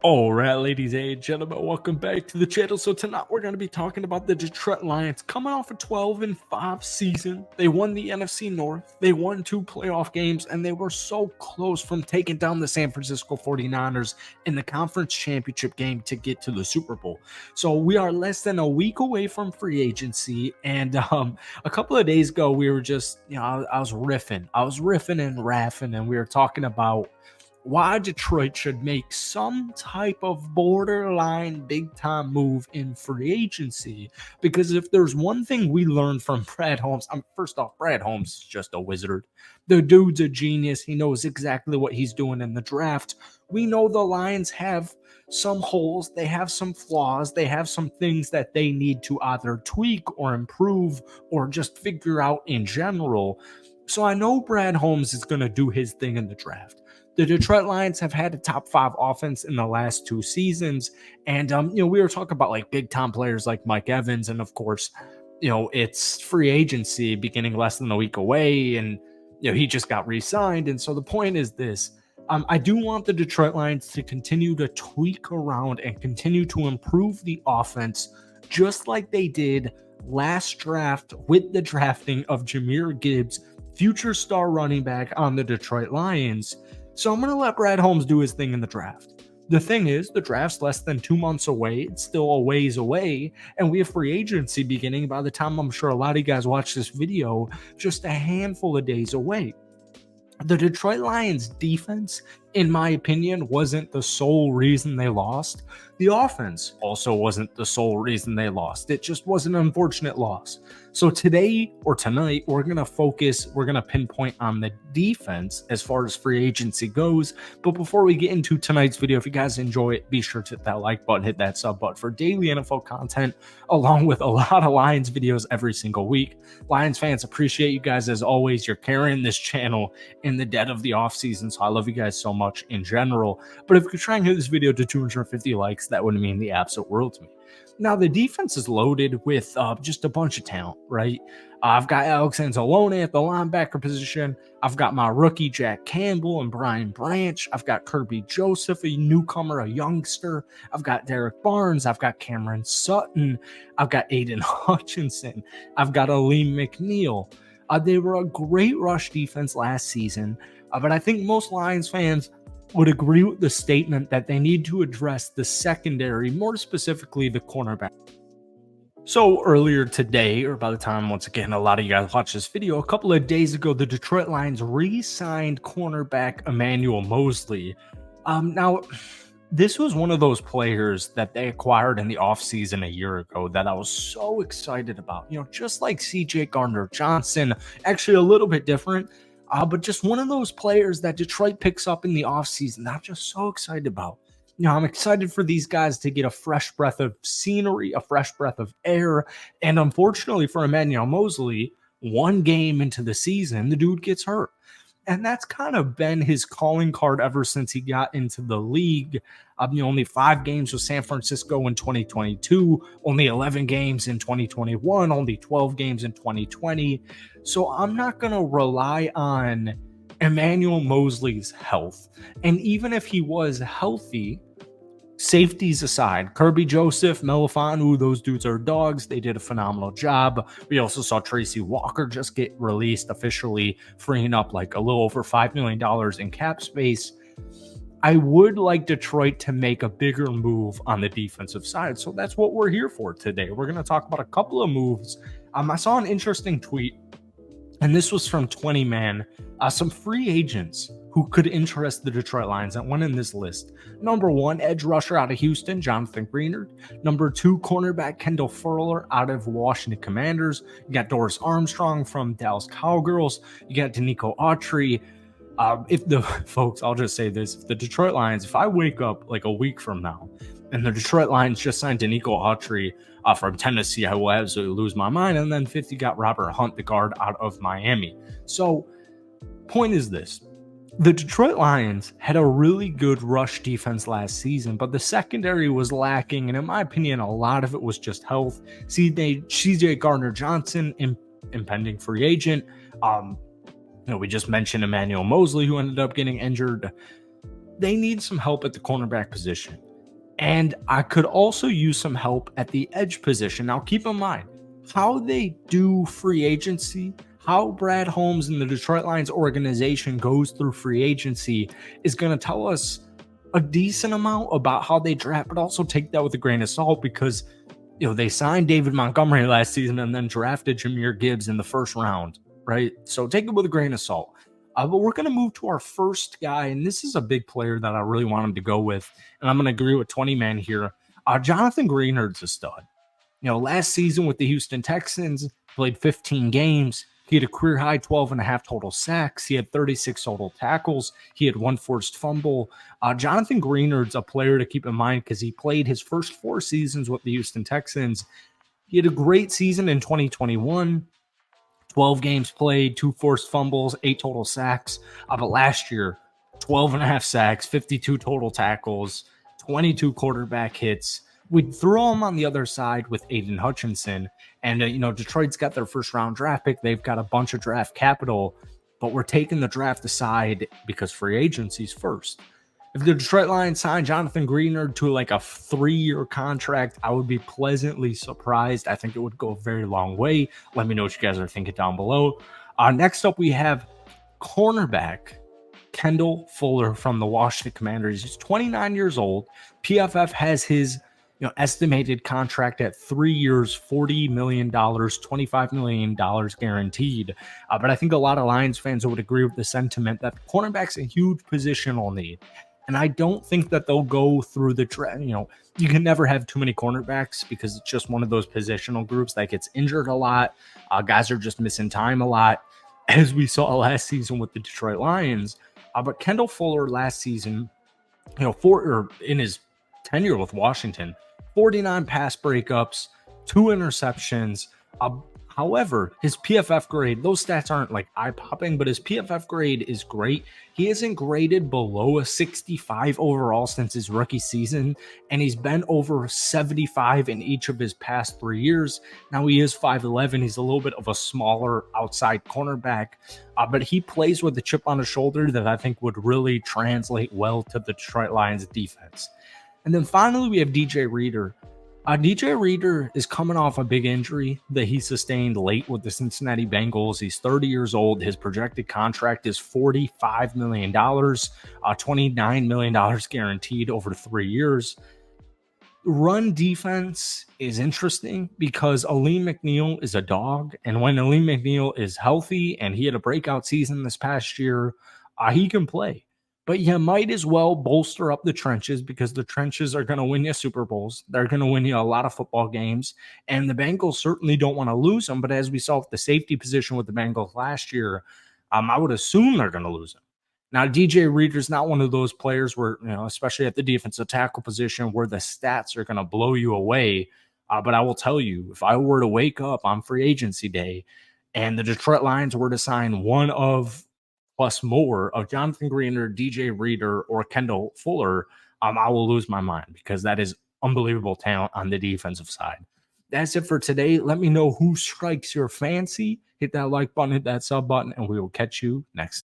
All right, ladies and gentlemen, welcome back to the channel. So tonight we're going to be talking about the Detroit Lions coming off a 12-5 season. They won the NFC North. They won 2 playoff games, and they were so close from taking down the San Francisco 49ers in the conference championship game to get to the Super Bowl. So we are less than a week away from free agency, and a couple of days ago we were just, I was riffing and raffing, and we were talking about why Detroit should make some type of borderline big time move in free agency. Because if there's one thing we learned from Brad Holmes, first off, Brad Holmes is just a wizard. The dude's a genius. He knows exactly what he's doing in the draft. We know the Lions have some holes, they have some flaws, they have some things that they need to either tweak or improve or just figure out in general. So I know Brad Holmes is going to do his thing in the draft. The Detroit Lions have had a top 5 offense in the last 2 seasons. And, we were talking about like big time players like Mike Evans. And of course, it's free agency beginning less than a week away. And, he just got re-signed. And so the point is this. I do want the Detroit Lions to continue to tweak around and continue to improve the offense just like they did last draft with the drafting of Jahmyr Gibbs, future star running back on the Detroit Lions. So I'm going to let Brad Holmes do his thing in the draft. The thing is, the draft's less than 2 months away. It's still a ways away. And we have free agency beginning by the time I'm sure a lot of you guys watch this video, just a handful of days away. The Detroit Lions defense, in my opinion, wasn't the sole reason they lost. The offense also wasn't the sole reason they lost. It just was an unfortunate loss. So today or tonight, we're going to pinpoint on the defense as far as free agency goes. But before we get into tonight's video, if you guys enjoy it, be sure to hit that like button, hit that sub button for daily NFL content, along with a lot of Lions videos every single week. Lions fans, appreciate you guys as always. You're carrying this channel in the dead of the offseason, so I love you guys so much in general. But if you could try and hit this video to 250 likes, that would mean the absolute world to me. Now, the defense is loaded with just a bunch of talent, right? I've got Alex Anzalone at the linebacker position. I've got my rookie Jack Campbell and Brian Branch. I've got Kirby Joseph, a newcomer, a youngster. I've got Derek Barnes. I've got Cameron Sutton. I've got Aiden Hutchinson. I've got Aleem McNeil. They were a great rush defense last season, but I think most Lions fans would agree with the statement that they need to address the secondary, more specifically the cornerback. So earlier today, or by the time, once again, a lot of you guys watch this video, a couple of days ago, the Detroit Lions re-signed cornerback Emmanuel Moseley. Now, this was one of those players that they acquired in the offseason a year ago that I was so excited about. Just like CJ Gardner-Johnson, actually a little bit different. But just one of those players that Detroit picks up in the offseason that I'm just so excited about. I'm excited for these guys to get a fresh breath of scenery, a fresh breath of air. And unfortunately for Emmanuel Moseley, 1 game into the season, the dude gets hurt. And that's kind of been his calling card ever since he got into the league. Only 5 games with San Francisco in 2022, only 11 games in 2021, only 12 games in 2020. So I'm not going to rely on Emmanuel Moseley's health. And even if he was healthy, safeties aside, Kirby Joseph, Melifanu, those dudes are dogs. They did a phenomenal job. We also saw Tracy Walker just get released officially, freeing up like a little over $5 million in cap space. I would like Detroit to make a bigger move on the defensive side. So that's what we're here for today. We're going to talk about a couple of moves. I saw an interesting tweet, and this was from 20 Man, some free agents who could interest the Detroit Lions that went in this list. Number 1, edge rusher out of Houston, Jonathan Greenard. Number 2, cornerback Kendall Fuller out of Washington Commanders. You got Doris Armstrong from Dallas Cowgirls. You got Danico Autry. I'll just say this, if the Detroit Lions, if I wake up like a week from now and the Detroit Lions just signed Danico Autry from Tennessee, I will absolutely lose my mind. And then 50 got Robert Hunt, the guard out of Miami. So point is this. The Detroit Lions had a really good rush defense last season, but the secondary was lacking. And in my opinion, a lot of it was just health. CJ Gardner-Johnson, impending free agent. We just mentioned Emmanuel Moseley, who ended up getting injured. They need some help at the cornerback position. And I could also use some help at the edge position. Now, keep in mind how they do free agency, how Brad Holmes and the Detroit Lions organization goes through free agency is going to tell us a decent amount about how they draft, but also take that with a grain of salt because they signed David Montgomery last season and then drafted Jahmyr Gibbs in the first round, right? So take it with a grain of salt. But we're going to move to our first guy, and this is a big player that I really want him to go with, and I'm going to agree with 20 man here. Jonathan Greenard's a stud. Last season with the Houston Texans, played 15 games. He had a career high 12 and a half total sacks. He had 36 total tackles. He had one forced fumble. Jonathan Greenard's a player to keep in mind because he played his first 4 seasons with the Houston Texans. He had a great season in 2021. 12 games played, 2 forced fumbles, 8 total sacks. But last year, 12 and a half sacks, 52 total tackles, 22 quarterback hits. We throw him on the other side with Aiden Hutchinson. And, Detroit's got their first round draft pick. They've got a bunch of draft capital, but we're taking the draft aside because free agency's first. If the Detroit Lions sign Jonathan Greenard to like a 3-year contract, I would be pleasantly surprised. I think it would go a very long way. Let me know what you guys are thinking down below. Next up, we have cornerback Kendall Fuller from the Washington Commanders. He's 29 years old. PFF has his estimated contract at 3 years, $40 million, $25 million guaranteed. But I think a lot of Lions fans would agree with the sentiment that cornerback's a huge positional need. And I don't think that they'll go through the draft. You can never have too many cornerbacks because it's just one of those positional groups that gets injured a lot. Guys are just missing time a lot, as we saw last season with the Detroit Lions. But Kendall Fuller last season, in his tenure with Washington, 49 pass breakups, 2 interceptions. However, his PFF grade, those stats aren't like eye-popping, but his PFF grade is great. He isn't graded below a 65 overall since his rookie season, and he's been over 75 in each of his past 3 years. Now, he is 5'11". He's a little bit of a smaller outside cornerback, but he plays with a chip on his shoulder that I think would really translate well to the Detroit Lions defense. And then finally, we have DJ Reader. DJ Reader is coming off a big injury that he sustained late with the Cincinnati Bengals. He's 30 years old. His projected contract is $45 million, $29 million guaranteed over 3 years. Run defense is interesting because Aleem McNeil is a dog. And when Aleem McNeil is healthy and he had a breakout season this past year, he can play. But you might as well bolster up the trenches because the trenches are going to win you Super Bowls. They're going to win you a lot of football games. And the Bengals certainly don't want to lose them. But as we saw with the safety position with the Bengals last year, I would assume they're going to lose him. Now, DJ Reader's not one of those players where, especially at the defensive tackle position, where the stats are going to blow you away. But I will tell you, if I were to wake up on free agency day and the Detroit Lions were to sign one of plus more of Jonathan Greenard, DJ Reader, or Kendall Fuller, I will lose my mind because that is unbelievable talent on the defensive side. That's it for today. Let me know who strikes your fancy. Hit that like button, hit that sub button, and we will catch you next time.